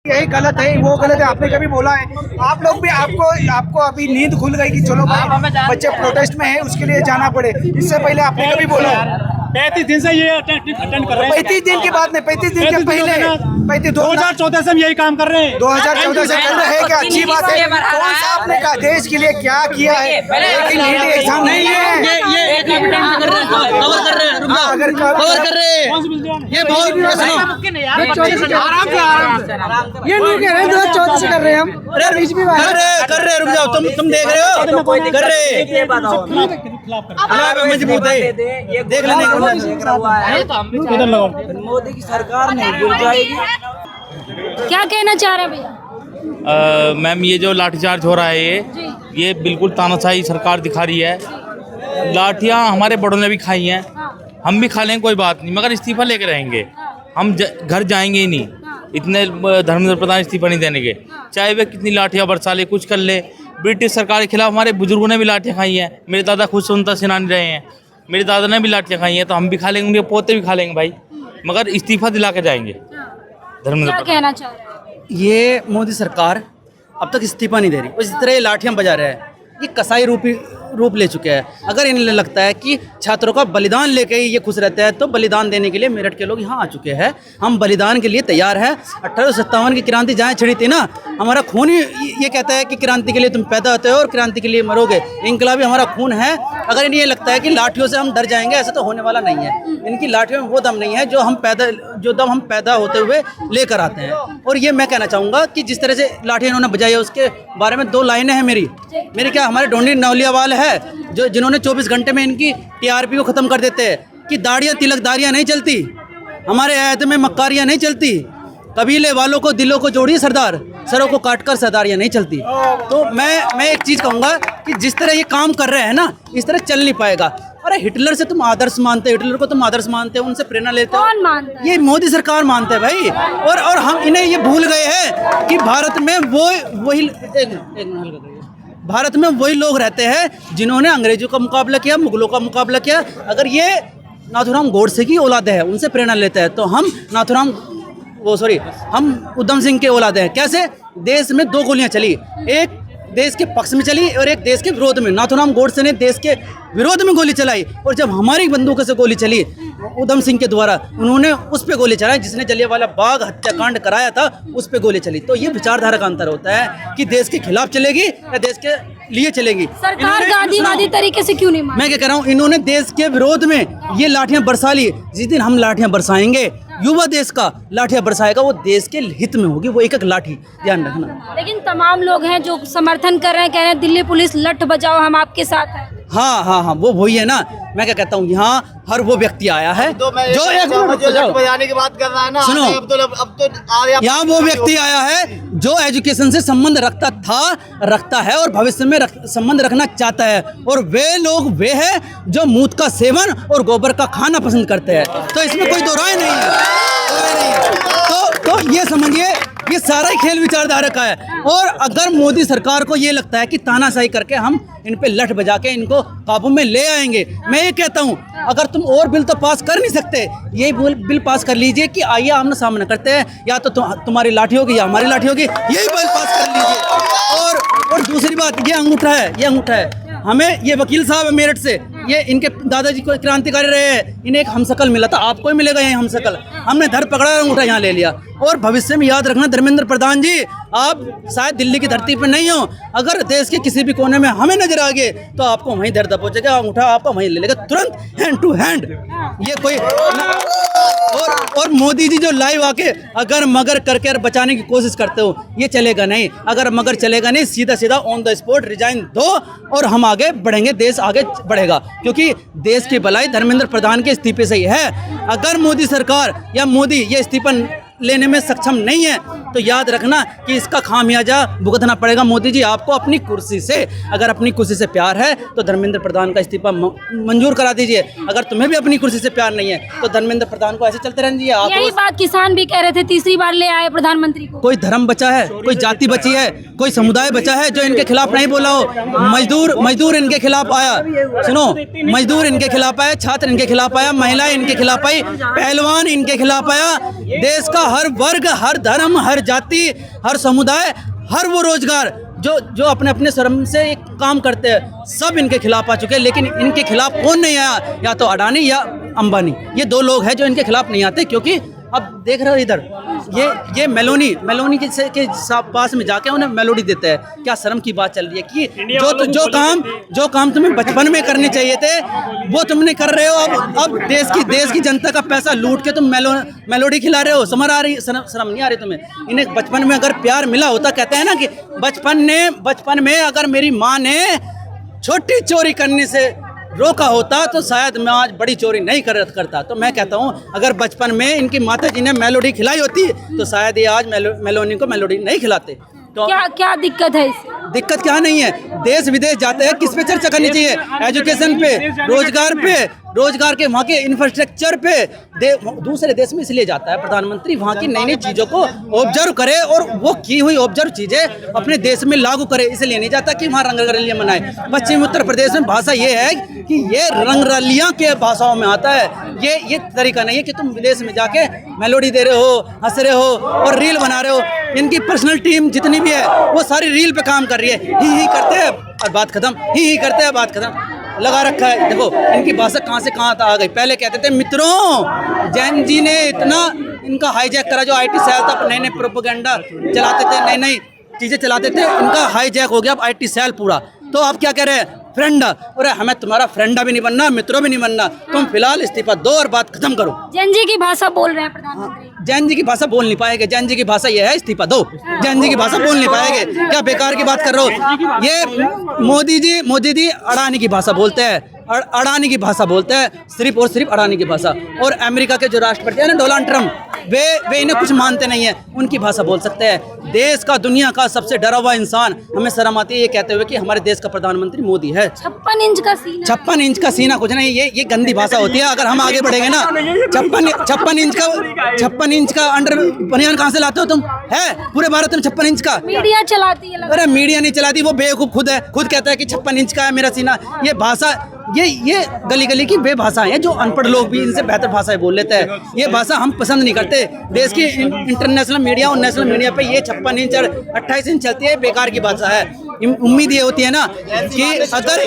यही गलत है, वो गलत है। आपने कभी बोला है? आप लोग भी आपको अभी नींद खुल गई कि चलो भाई बच्चे प्रोटेस्ट में है उसके लिए जाना पड़े, इससे पहले आपने कभी बोला है? 35 दिन से ये अटेंड कर रहे हैं। 35 दिन की बात नहीं, 35 दिन के पहले 2014 से हम यही काम कर रहे हैं। 2014 से कर रहे हैं क्या? अच्छी बात है। कौन सा आपने कहा देश के लिए क्या किया है? लेकिन नीट एग्जाम नहीं है। ये कवर कर रहे हैं, अगर कवर कर रहे हैं। ये बहुत ये नहीं कह रहे 2014 से कर रहे हैं हम। कर रहे रुक जाओ, तुम देख रहे हो, कर रहे मजबूत है, देख लेने मोदी की सरकार नहीं गिर जाएगी। क्या कहना चाह रहे हैं भैया? मैम, ये जो लाठीचार्ज हो रहा है ये बिल्कुल तानाशाही सरकार दिखा रही है। लाठियाँ हमारे बड़ों ने भी खाई हैं, हम भी खा लेंगे, कोई बात नहीं, मगर इस्तीफा लेके रहेंगे। हम घर जाएंगे ही नहीं, इतने धर्मेंद्र प्रधान इस्तीफा नहीं देने के, चाहे वे कितनी लाठियाँ बरसा ले, कुछ कर ले। ब्रिटिश सरकार के खिलाफ हमारे बुजुर्गों ने भी लाठियाँ खाई हैं। मेरे दादा खुद स्वतंत्रता सेनानी रहे हैं, मेरे दादा ने भी लाठियाँ खाई हैं, तो हम भी खा लेंगे, उनके पोते भी खा लेंगे भाई, मगर इस्तीफा दिला के जाएंगे। धर्मेंद्र क्या कहना चाह रहे हैं? ये मोदी सरकार अब तक इस्तीफा नहीं दे रही, इस तरह ये लाठियाँ बजा रहे हैं। ये कसाई रूप ले चुके हैं। अगर इन्हें लगता है कि छात्रों का बलिदान लेके ही ये खुश रहते हैं, तो बलिदान देने के लिए मेरठ के लोग यहाँ आ चुके हैं। हम बलिदान के लिए तैयार हैं। 1857 की क्रांति जहाँ छिड़ी थी ना, हमारा खून ही ये कहता है कि क्रांति के लिए तुम पैदा होते हो और क्रांति के लिए मरोगे। इनकलाबी हमारा खून है। अगर इन्हें ये लगता है कि लाठियों से हम डर जाएंगे, ऐसा तो होने वाला नहीं है। इनकी लाठियों में वो दम नहीं है जो दम हम पैदा होते हुए लेकर आते हैं। और ये मैं कहना चाहूँगा कि जिस तरह से लाठियाँ इन्होंने बजाई है, उसके बारे में 2 लाइनें हैं मेरी क्या हमारे ढोंडी नौलियावाल है जिन्होंने 24 घंटे में इनकी टीआरपी को ख़त्म कर देते हैं कि दाढ़ियाँ तिलकदारियाँ नहीं चलती, हमारे ऐहद में मक्कारियाँ नहीं चलती, कबीले वालों को दिलों को जोड़िए सरदार, सरों को काटकर सरदारियाँ नहीं चलती। तो मैं एक चीज़ कहूँगा कि जिस तरह ये काम कर रहे हैं ना, इस तरह चल नहीं पाएगा। अरे हिटलर से तुम आदर्श मानते हो, हिटलर को तुम आदर्श मानते हो, उनसे प्रेरणा लेते हो। कौन मानता है? ये मोदी सरकार मानते हैं भाई। और हम इन्हें ये भूल गए हैं कि भारत में भारत में वही लोग रहते हैं जिन्होंने अंग्रेजों का मुकाबला किया, मुगलों का मुकाबला किया। अगर ये नाथूराम गोडसे की औलाद है, उनसे प्रेरणा लेते हैं, तो हम हम उधम सिंह के औलाद हैं। कैसे? देश में 2 गोलियां चली, एक देश के पक्ष में चली और एक देश के विरोध में। नाथूराम गोडसे ने देश के विरोध में गोली चलाई, और जब हमारी बंदूकों से गोली चली उधम सिंह के द्वारा, उन्होंने उस पे गोली चलाई जिसने जलियांवाला बाग हत्याकांड कराया था, उस पे गोली चली। तो ये विचारधारा का अंतर होता है कि देश के खिलाफ चलेगी या देश के लिए चलेगी। सरकार गांधीवादी तरीके से क्यों नहीं मानती? मैं क्या कह रहा हूँ, इन्होंने देश के विरोध में ये लाठियां बरसा ली। जिस दिन हम लाठियां बरसाएंगे, युवा देश का लाठियां बरसाएगा, वो देश के हित में होगी, वो एक लाठी, ध्यान रखना। लेकिन तमाम लोग हैं जो समर्थन कर रहे हैं, कह रहे हैं दिल्ली पुलिस लठ बजाओ, हम आपके साथ हैं। हाँ, वो वही है ना। मैं क्या कहता हूँ, यहाँ हर वो व्यक्ति आया है जो बजाने की बात कर रहा है ना। सुनो, यहाँ वो व्यक्ति आया है जो एजुकेशन से संबंध रखता है और भविष्य में संबंध रखना चाहता है। और वे लोग वे हैं जो मूत का सेवन और गोबर का खाना पसंद करते हैं। तो इसमें कोई दो राय नहीं है। तो ये समझिए, ये सारा ही खेल विचारधारा का है। और अगर मोदी सरकार को ये लगता है कि तानाशाही करके हम इन पे लठ बजा के इनको काबू में ले आएंगे, मैं ये कहता हूँ, अगर तुम और बिल तो पास कर नहीं सकते, ये बिल पास कर लीजिए कि आइए आमने सामने करते हैं, या तो तुम्हारी लाठी होगी या हमारी लाठी होगी, यही बिल पास कर लीजिए। और दूसरी बात, ये अंगूठा है। हमें ये वकील साहब है मेरठ से, ये इनके दादाजी को क्रांतिकारी रहे हैं, इन्हें एक हमशक्ल मिला था, आपको ही मिलेगा ये हमशक्ल। हमने धर पकड़ा, अंगूठा यहाँ ले लिया। और भविष्य में याद रखना धर्मेंद्र प्रधान जी, आप शायद दिल्ली की धरती पर नहीं हो, अगर देश के किसी भी कोने में हमें नजर आ गए तो आपको वहीं दर्द पहुंचेगा, अंगूठा आपका वहीं ले लेगा तुरंत, हैंड टू हैंड। ये कोई और मोदी जी जो लाइव आके अगर मगर करके बचाने की कोशिश करते हो, ये चलेगा नहीं। अगर मगर चलेगा नहीं, सीधा ऑन द स्पॉट रिजाइन दो और हम आगे बढ़ेंगे, देश आगे बढ़ेगा। क्योंकि देश की भलाई धर्मेंद्र प्रधान के इस्तीफे से ही है। अगर मोदी सरकार या मोदी ये इस्तीफा लेने में सक्षम नहीं है, तो याद रखना कि इसका खामियाजा भुगतना पड़ेगा। मोदी जी, आपको अपनी कुर्सी से, अगर अपनी कुर्सी से प्यार है तो धर्मेंद्र प्रधान का इस्तीफा मंजूर करा दीजिए। अगर तुम्हें भी अपनी कुर्सी से प्यार नहीं है तो धर्मेंद्र प्रधान को ऐसे चलते रहने दीजिए। यही बात किसान भी कह रहे थे, तीसरी बार ले आए प्रधानमंत्री को। कोई धर्म बचा है, कोई जाति बची है, कोई समुदाय बचा है जो इनके खिलाफ नहीं बोला हो। मजदूर इनके खिलाफ आया, सुनो, मजदूर इनके खिलाफ आया, छात्र इनके खिलाफ आया, महिलाएं इनके खिलाफ आई, पहलवान इनके खिलाफ आया। देश का हर वर्ग, हर धर्म, हर हर जाति, हर समुदाय, हर वो रोजगार जो अपने अपने श्रम से एक काम करते हैं, सब इनके खिलाफ आ चुके हैं। लेकिन इनके खिलाफ कौन नहीं आया? या तो अडानी या अंबानी, ये दो लोग हैं जो इनके खिलाफ नहीं आते। क्योंकि अब देख रहे हो इधर ये मेलोनी के पास में जाके उन्हें मेलोडी देते हैं। क्या शर्म की बात चल रही है कि जो काम तुम्हें बचपन में करने चाहिए थे वो तुम नहीं कर रहे हो। अब देश की जनता का पैसा लूट के तुम मेलोडी खिला रहे हो। शर्म नहीं आ रही तुम्हें? इन्हें बचपन में अगर प्यार मिला होता, कहते हैं ना कि बचपन में अगर मेरी माँ ने छोटी चोरी करने से रोका होता तो शायद मैं आज बड़ी चोरी नहीं करता। तो मैं कहता हूँ अगर बचपन में इनकी माता जी ने मेलोडी खिलाई होती तो शायद ये आज मेलोनी को मेलोडी नहीं खिलाते। तो क्या दिक्कत है इससे? दिक्कत क्या नहीं है, देश विदेश जाते हैं, किस पे चर्चा करनी चाहिए? एजुकेशन पे, रोजगार के वहाँ के इंफ्रास्ट्रक्चर पे। दूसरे देश में इसलिए जाता है प्रधानमंत्री, वहाँ की नई नई चीज़ों को ऑब्जर्व करे और वो की हुई ऑब्जर्व चीज़ें अपने देश में लागू करे। इसलिए नहीं जाता कि वहाँ रंगरलियाँ मनाए। पश्चिमी उत्तर प्रदेश में भाषा ये है कि ये रंगरलियाँ के भाषाओं में आता है। ये तरीका नहीं है कि तुम विदेश में जाके मेलोडी दे रहे हो, हंस रहे हो और रील बना रहे हो। इनकी पर्सनल टीम जितनी भी है वो सारी रील पे काम कर रही है। ही करते हैं और बात खत्म, ही करते हैं बात खत्म, लगा रखा है। देखो इनकी भाषा कहाँ से कहाँ आ गई। पहले कहते थे मित्रों, जैन जी ने इतना इनका हाईजैक करा, जो IT सेल था, नए नए प्रोपेगेंडा चलाते थे, नई नई चीज़ें चलाते थे, इनका हाईजैक हो गया अब IT सेल पूरा। तो आप क्या कह रहे हैं? फ्रेंड। अरे हमें तुम्हारा फ्रेंडा भी नहीं बनना, मित्रों भी नहीं बनना, तुम फिलहाल इस्तीफा दो और बात खत्म करो। जैन जी की भाषा बोल रहे हैं प्रधानमंत्री। जैन जी की भाषा बोल नहीं पाएंगे। जैन जी की भाषा ये है इस्तीफा दो। जैन जी की भाषा बोल नहीं पाएंगे। क्या बेकार की बात कर रहे हो? ये मोदी जी अडानी की भाषा बोलते हैं, अडानी की भाषा बोलते हैं, सिर्फ और सिर्फ अडानी की भाषा। और अमेरिका के जो राष्ट्रपति है ना डोनाल्ड ट्रम्प, वे इन्हें कुछ मानते नहीं है, उनकी भाषा बोल सकते हैं। देश का, दुनिया का सबसे डरा हुआ इंसान, हमें शर्म आती है ये कहते हुए कि हमारे देश का प्रधानमंत्री मोदी है। 56 इंच का सीना। 56 इंच का सीना कुछ नहीं, ये गंदी भाषा होती है। अगर हम आगे बढ़ेंगे ना, 56 इंच का अंडर बनियान कहाँ से लाते हो तुम? है पूरे भारत में 56 इंच का? मीडिया चलाती है। अरे मीडिया नहीं चलाती, वो बेवकूफ खुद है, खुद कहता है कि 56 इंच का है मेरा सीना। ये भाषा, ये गली की बेभाषाएं हैं जो अनपढ़ लोग भी इनसे बेहतर भाषाएं बोल लेते हैं। ये भाषा हम पसंद नहीं करते। देश की इंटरनेशनल मीडिया और नेशनल मीडिया पे ये 56 इंच और 28 इंच चलती है, बेकार की भाषा है। उम्मीद ये होती है ना कि अगर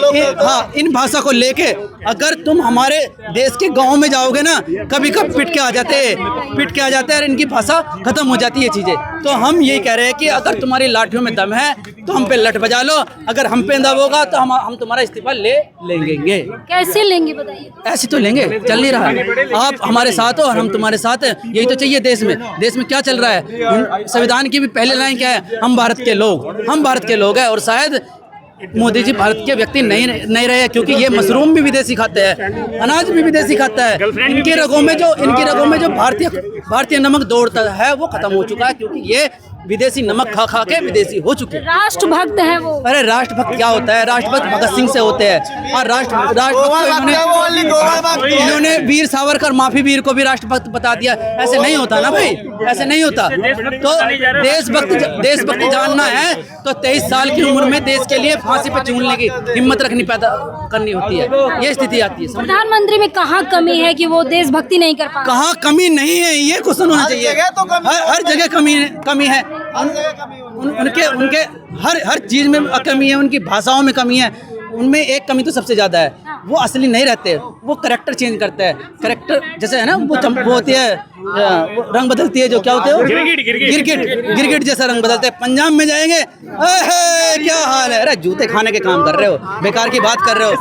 इन भाषा को लेके अगर तुम हमारे देश के गाँव में जाओगे ना, कभी कभी पिट के आ जाते हैं और इनकी भाषा खत्म हो जाती है चीज़ें। तो हम यही कह रहे हैं कि अगर तुम्हारी लाठियों में दम है तो हम पे लठ बजा लो, अगर हम पे दम होगा तो हम तुम्हारा इस्तीफा ले लेंगे। कैसे लेंगे बताइए? ऐसे तो लेंगे, चल नहीं रहा है। आप हमारे साथ हो और हम तुम्हारे साथ हैं, यही तो चाहिए देश में। देश में क्या चल रहा है? संविधान की भी पहले लाइन क्या है? हम भारत के लोग हैं। और शायद मोदी जी भारत के व्यक्ति नहीं रहे, क्योंकि ये मशरूम भी विदेशी खाते हैं, अनाज भी विदेशी खाता है। इनके रगों में जो भारतीय नमक दौड़ता है वो खत्म हो चुका है, क्योंकि ये विदेशी नमक खा के विदेशी हो चुके हैं। राष्ट्रभक्त है वो। अरे राष्ट्रभक्त क्या होता है? राष्ट्रभक्त भगत सिंह से होते हैं। और राष्ट्रभक्त इन्होंने वीर सावरकर माफी वीर को भी राष्ट्रभक्त बता दिया। ऐसे नहीं होता ना भाई, ऐसे नहीं होता। तो देशभक्ति जानना है तो 23 साल की उम्र में देश के लिए फांसी पे झूलने की हिम्मत पैदा करनी होती है। ये स्थिति आती है। प्रधानमंत्री में कहाँ कमी है कि वो देशभक्ति नहीं कर पा? कहाँ कमी नहीं है, ये क्वेश्चन होना चाहिए। हर जगह कमी है। उनके हर चीज में कमी है। उनकी भाषाओं में कमी है। उनमें एक कमी तो सबसे ज्यादा है, वो असली नहीं रहते, वो करेक्टर चेंज करते हैं। करेक्टर जैसे है ना, वो होती है, वो रंग बदलती है, जो क्या होते हैं? गिरगिट जैसा रंग बदलते हैं। पंजाब में जाएंगे, क्या हाल है? अरे जूते खाने के काम कर रहे हो, बेकार की बात कर रहे हो।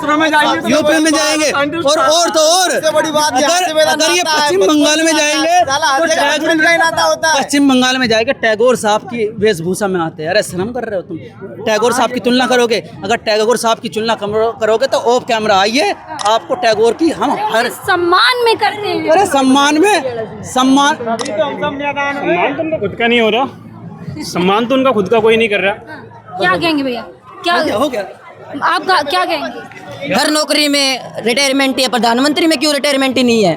यूपी में जाएंगे और तो और अगर ये पश्चिम बंगाल में जाएंगे तो पश्चिम बंगाल में जाएंगे टैगोर साहब की वेशभूषा में आते हैं। अरे शर्म कर रहे हो तुम? टैगोर साहब की तुलना करोगे? अगर टैगोर साहब की तुलना करोगे तो ऑफ कैमरा आइए, आपको टैगोर की हम हर सम्मान में करते हैं। अरे सम्मान सम्मान तो उनका खुद का नहीं हो रहा, सम्मान तो उनका खुद का कोई नहीं कर रहा। क्या कहेंगे भैया? क्या हो गया? आपका क्या कहेंगे? हर नौकरी में रिटायरमेंट ही है, प्रधानमंत्री में क्यों रिटायरमेंट ही नहीं है?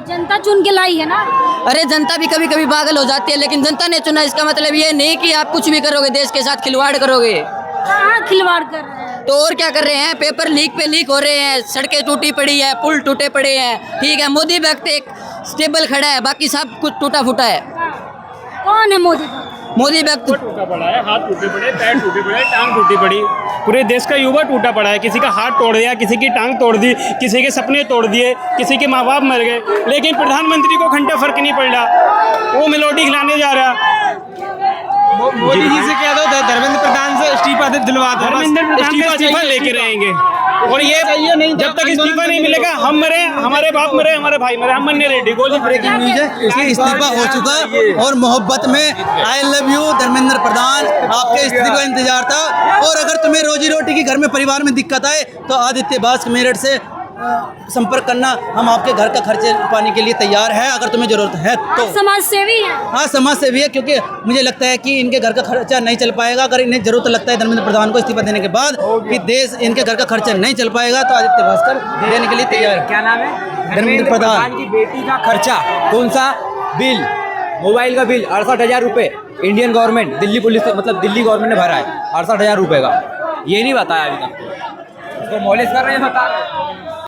जनता चुन के लाई है ना। अरे जनता भी कभी कभी पागल हो जाती है, लेकिन जनता ने चुना, इसका मतलब ये नहीं कि आप कुछ भी करोगे, देश के साथ खिलवाड़ करोगे। कहाँ खिलवाड़ कर रहे हैं? तो और क्या कर रहे हैं? पेपर लीक पे लीक हो रहे हैं, सड़कें टूटी पड़ी है, पुल टूटे पड़े हैं। ठीक है, मोदी वक्त एक स्टेबल खड़ा है, बाकी सब कुछ टूटा फूटा है। कौन है मोदी? मोदी व्यक्ति टूटा पड़ा है, हाथ टूटे पड़े, पैर टूटे पड़े, टांग टूटी पड़ी। पूरे देश का युवा टूटा पड़ा है। किसी का हाथ तोड़ दिया, किसी की टांग तोड़ दी, किसी के सपने तोड़ दिए, किसी के माँ बाप मर गए, लेकिन प्रधानमंत्री को घंटा फर्क नहीं पड़ रहा। वो मेलोडी खिलाने जा रहा। मोदी जी से कह दो धर्मेंद्र प्रधान से इस्तीफा दिलवा दो। धर्मेंद्र प्रधान का इस्तीफा लेके रहेंगे और ये जब तक इस्तीफा नहीं मिलेगा, हम मरे, हमारे बाप मरे, हमारे भाई मरे, हम मरने रेडी। गोली ब्रेकिंग न्यूज है, इसलिए इस्तीफा हो चुका और मोहब्बत में I love you Dharmendra Pradhan, आपके इस्तीफे का इंतजार था। और अगर तुम्हें रोजी रोटी की घर में परिवार में दिक्कत आए तो आदित्य भास्क मेरठ से संपर्क करना, हम आपके घर का खर्चे पाने के लिए तैयार है अगर तुम्हें जरूरत है तो। समाज सेवी है। हाँ समाज सेवी है, क्योंकि मुझे लगता है कि इनके घर का खर्चा नहीं चल पाएगा। अगर इन्हें जरूरत लगता है धर्मेंद्र प्रधान को इस्तीफा देने के बाद कि देश इनके घर का खर्चा नहीं चल पाएगा तो आदित्य भास्कर देने के लिए तैयार है। क्या नाम है? धर्मेंद्र प्रधान की बेटी का खर्चा, कौन सा बिल? मोबाइल का बिल 68,000 रुपये इंडियन गवर्नमेंट, दिल्ली पुलिस मतलब दिल्ली गवर्नमेंट ने भरा है 68,000 रुपये का। ये नहीं बताया अभी तक, उसको मॉलिश कर रहे हैं, बता रहे हैं।